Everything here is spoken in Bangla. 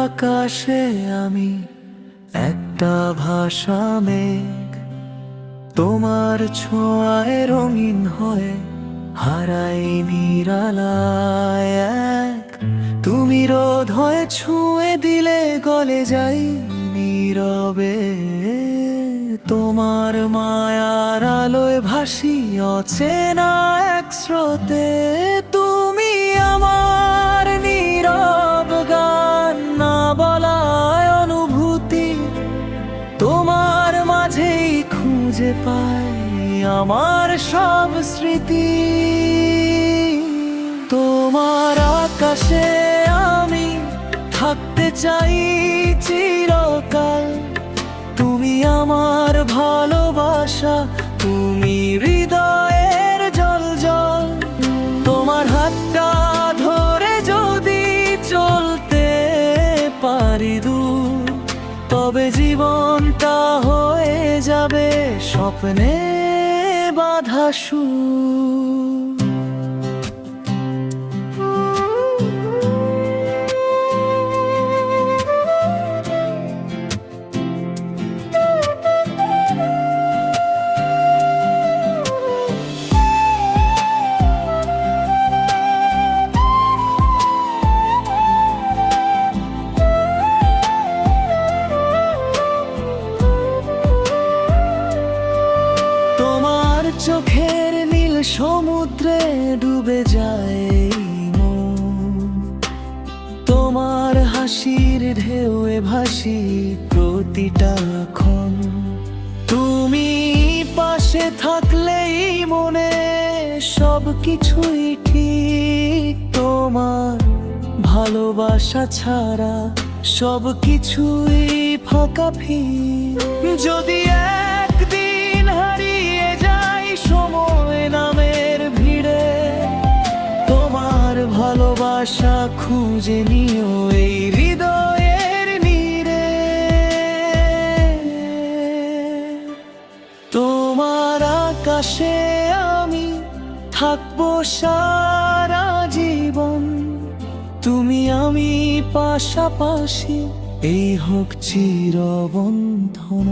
আকাশে আমি একটা ভাষা মেঘ, তোমার ছোঁয়ায় রঙিন হয়ে হারাই নিরালায় এক। তুমি রোদ হয়ে ছুঁয়ে দিলে গলে যাই নীরবে, তোমার মায়ার আলোয় ভাসি অচেনা এক স্রোতে। তুমি আমার নীরব গান, না বলায় অনুভূতি, তোমার মাঝেই খুঁজে পাই আমার সব স্মৃতি। তোমার আকাশে আমি থাকতে চাই চিরকাল, তুমি আমার ভালোবাসা, তুমি হৃদয়ের জল। তোমার হাতটা ধরে যদি চলতে পারি দূর, তবে জীবনটা হয়ে যাবে স্বপ্নে বাঁধা সুর। চোখের নীল সমুদ্রে ডুবে যায় মন, তোমার হাসির ঢেউয়ে ভাসি প্রতিটা ক্ষণ। তুমি পাশে থাকলেই মনে সব কিছুই ঠিক, তোমার ভালোবাসা ছাড়া সব কিছুই ফাঁকা ফির। যদি একদিন হারিয়ে যাই সময় নামের ভিড়ে, তোমার ভালোবাসা খুঁজে নিও এই হৃদয়ের নীড়ে। তোমার আকাশে আমি থাকবো সারা জীবন, তুমি আমি পাশাপাশি, এই হোক চিরবন্ধন।